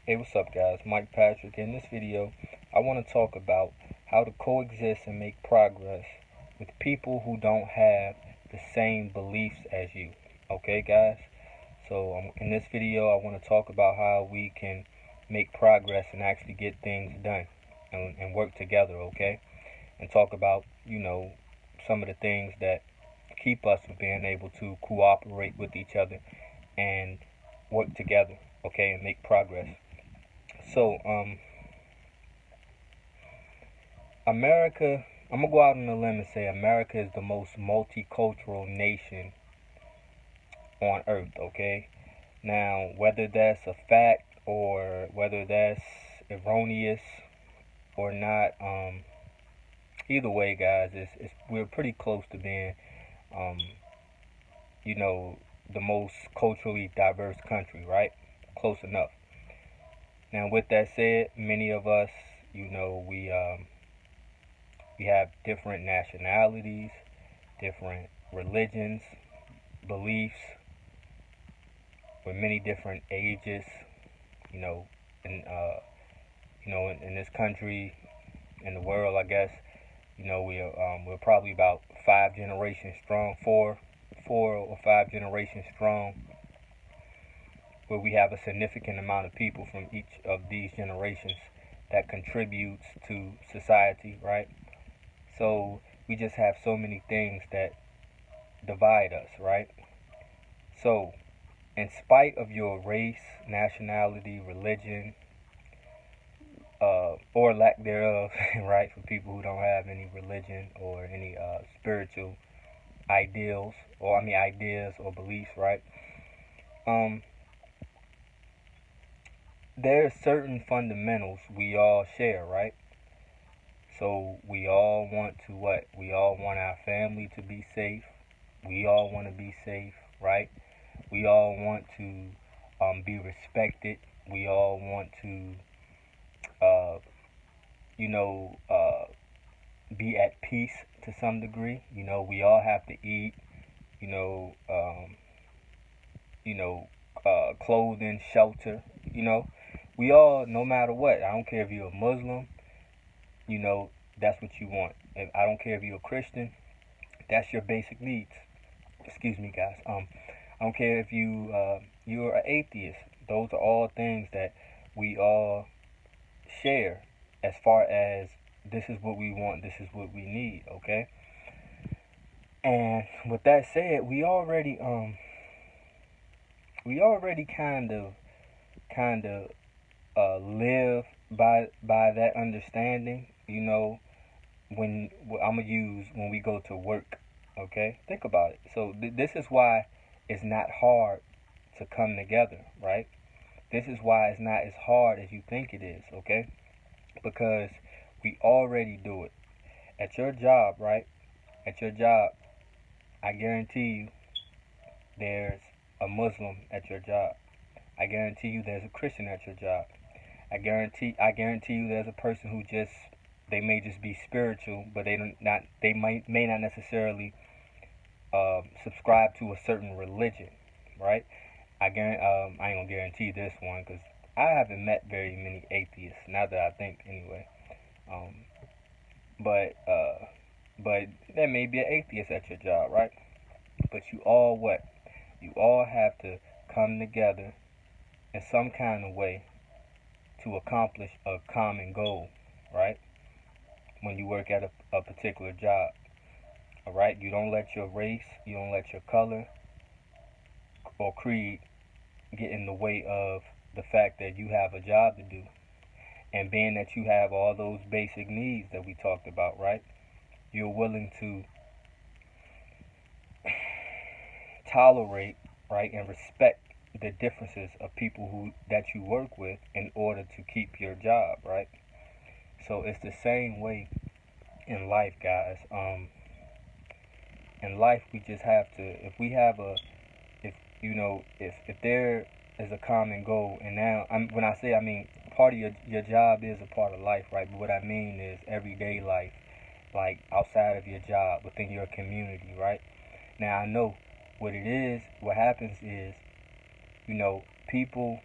Hey, what's up, guys? Mike Patrick. In this video, I want to talk about how to coexist and make progress with people who don't have the same beliefs as you. Okay, guys? So, in this video, I want to talk about how we can make progress and actually get things done and work together, okay? And talk about, some of the things that keep us from being able to cooperate with each other and work together, okay, and make progress. So, America, I'm going to go out on a limb and say America is the most multicultural nation on earth, okay? Now, whether that's a fact or whether that's erroneous or not, either way, guys, we're pretty close to being, um, the most culturally diverse country, right? Close enough. Now, with that said, many of us, we have different nationalities, different religions, beliefs, with many different ages. You know, in in this country, in the world, I guess, we're probably about 5 generations strong, four or 5 generations strong, where we have a significant amount of people from each of these generations that contributes to society, right? So we just have so many things that divide us, right? So, in spite of your race, nationality, religion, or lack thereof, right, for people who don't have any religion or any spiritual ideals, or ideas or beliefs, right? There are certain fundamentals we all share, right? So we all want to what? We all want our family to be safe. We all want to be safe, right? We all want to be respected. We all want to, uh, you know, uh, be at peace to some degree. We all have to eat. You know, um, clothing, shelter. We all, no matter what. I don't care if you're a Muslim. That's what you want. I don't care if you're a Christian. That's your basic needs. Excuse me, guys. I don't care if you're an atheist. Those are all things that we all share as far as this is what we want, this is what we need, okay? And with that said, we already kind of live by that understanding. When I'm gonna use when we go to work, okay? Think about it. So this is why it's not hard to come together, right? This is why it's not as hard as you think it is, okay? Because we already do it. At your job, right? At your job, I guarantee you there's a Muslim at your job. I guarantee you there's a Christian at your job. I guarantee you there's a person who they may just be spiritual, but they may not necessarily subscribe to a certain religion, right? I ain't gonna guarantee this one because I haven't met very many atheists. Now that I think, anyway. Um, but there may be an atheist at your job, right? But you all what? You all have to come together in some kind of way to accomplish a common goal, right? When you work at a particular job, all right? You don't let your race, you don't let your color or creed get in the way of the fact that you have a job to do. And being that you have all those basic needs that we talked about, right? You're willing to tolerate, right, and respect the differences of people that you work with in order to keep your job, right? So it's the same way in life, guys. In life, we just have to, if there is a common goal, and now when I say, I mean part of your job is a part of life, right? But what I mean is everyday life, like outside of your job, within your community, right? Now I know what it is. What happens is, people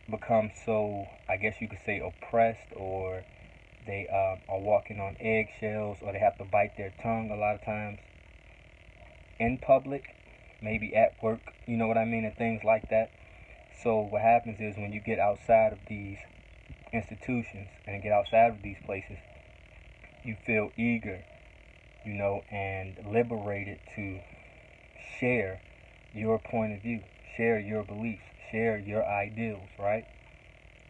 become so, I guess you could say, oppressed, or they are walking on eggshells, or they have to bite their tongue a lot of times in public, maybe at work, you know what I mean, and things like that. So what happens is when you get outside of these institutions and get outside of these places, you feel eager, and liberated to share your point of view, share your beliefs, share your ideals, right?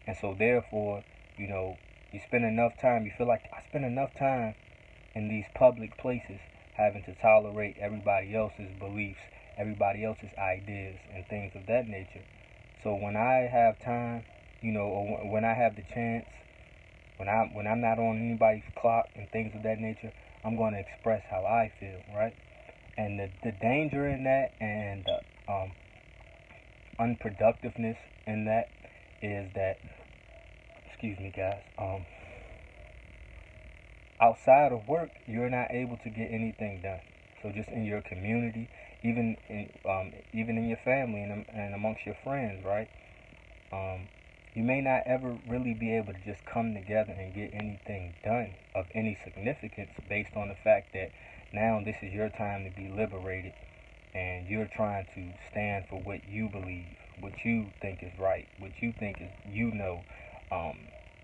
And so therefore, you know, you spend enough time, you feel like I spend enough time in these public places having to tolerate everybody else's beliefs, everybody else's ideas, and things of that nature. So when I have time, or when I have the chance, when I'm not on anybody's clock and things of that nature, I'm going to express how I feel, right? And the danger in that, and the unproductiveness in that, is that, excuse me, guys, outside of work, you're not able to get anything done. So just in your community, even in your family and amongst your friends, right? Um, you may not ever really be able to just come together and get anything done of any significance, based on the fact that now this is your time to be liberated, and you're trying to stand for what you believe, what you think is right, what you think is, um,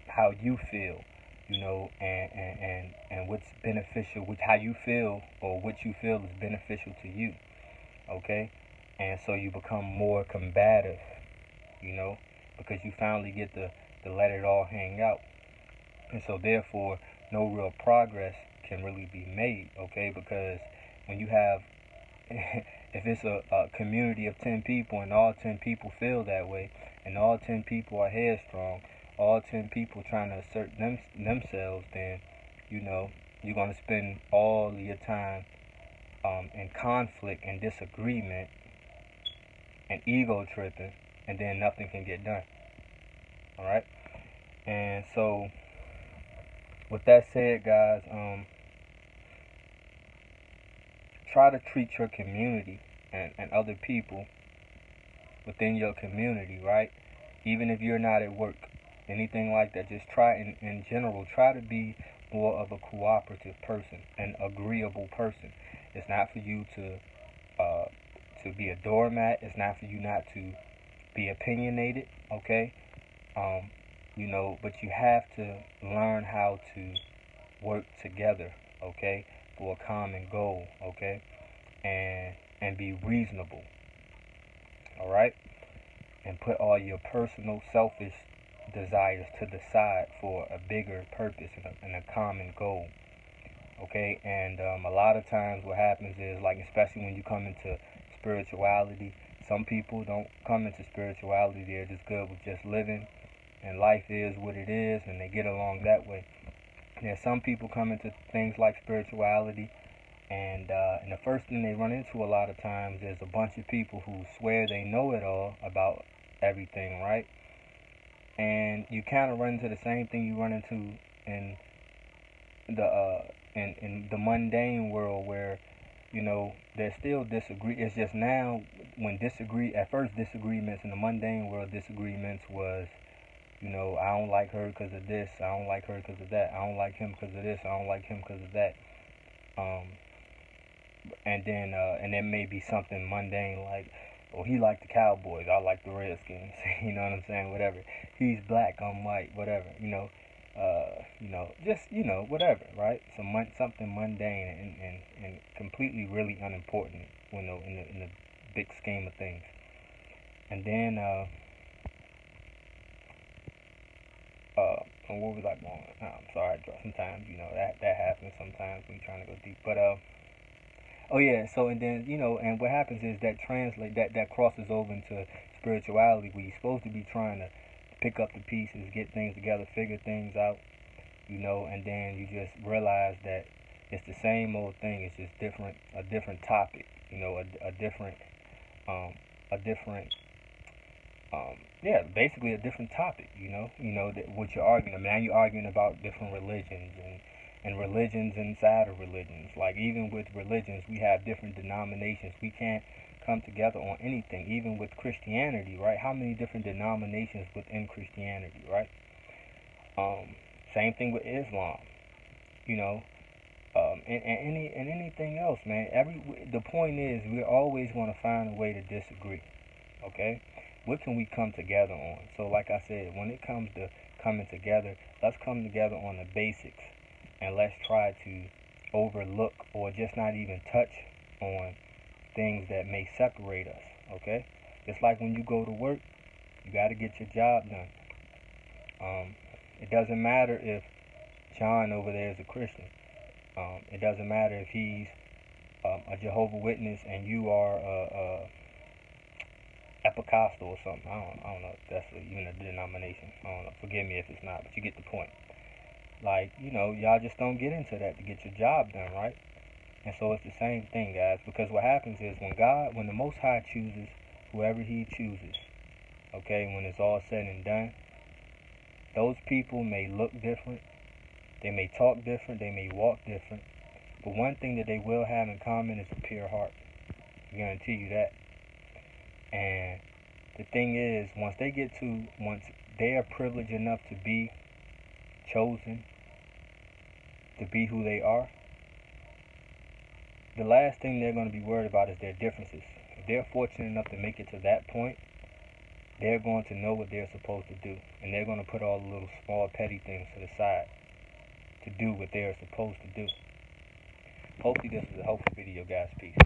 how you feel, and what's beneficial, how you feel, or what you feel is beneficial to you, okay? And so you become more combative, because you finally get to let it all hang out. And so therefore, no real progress can really be made, okay? Because when you have, if it's a community of 10 people and all 10 people feel that way, and all 10 people are headstrong, all 10 people trying to assert themselves, then, you're going to spend all your time in conflict and disagreement and ego tripping, and then nothing can get done. All right? And so, with that said, guys, try to treat your community and other people within your community, right? Even if you're not at work, anything like that, just try, in general, try to be more of a cooperative person, an agreeable person. It's not for you to be a doormat. It's not for you not to be opinionated, okay? But you have to learn how to work together, okay, for a common goal, okay, and be reasonable, all right, and put all your personal, selfish desires to the side for a bigger purpose and a common goal, okay. And a lot of times, what happens is, like, especially when you come into spirituality, some people don't come into spirituality; they're just good with just living, and life is what it is, and they get along that way. There's some people come into things like spirituality, and the first thing they run into a lot of times is a bunch of people who swear they know it all about everything, right? And you kind of run into the same thing you run into in the mundane world, where there's still disagree. It's just now, when at first disagreements in the mundane world, disagreements was, I don't like her because of this. I don't like her because of that. I don't like him because of this. I don't like him because of that. Um, and then maybe something mundane like, oh, he liked the Cowboys. I like the Redskins. You know what I'm saying? Whatever. He's black. I'm white. Whatever. Just whatever. Right? Something mundane and completely really unimportant. In the big scheme of things. And then what was I going? I'm sorry. Sometimes that happens. Sometimes when you're trying to go deep. But oh yeah. So, and then and what happens is that crosses over into spirituality, where you're supposed to be trying to pick up the pieces, get things together, figure things out, and then you just realize that it's the same old thing. It's just a different topic, um, a different yeah, basically a different topic, that what you're arguing about. Now you're arguing about different religions and religions inside of religions. Like, even with religions, we have different denominations. We can't come together on anything, even with Christianity, right? How many different denominations within Christianity, right? Same thing with Islam, you know, and anything else, man. The point is, we're always going to find a way to disagree. Okay, what can we come together on? So, like I said, when it comes to coming together, let's come together on the basics, and let's try to overlook or just not even touch on things that may separate us. Okay, it's like when you go to work, you got to get your job done. It doesn't matter if John over there is a Christian. It doesn't matter if he's a Jehovah Witness and you are Episcopal or something. I don't know if that's even a denomination. I don't know. Forgive me if it's not, but you get the point. Like, y'all just don't get into that to get your job done, right? And so it's the same thing, guys, because what happens is when the Most High chooses whoever He chooses, okay, when it's all said and done, those people may look different, they may talk different, they may walk different, but one thing that they will have in common is a pure heart. I guarantee you that. And the thing is, once they are privileged enough to be chosen, to be who they are, the last thing they're going to be worried about is their differences. If they're fortunate enough to make it to that point, they're going to know what they're supposed to do. And they're going to put all the little small petty things to the side to do what they're supposed to do. Hopefully this is a helpful video, guys. Peace.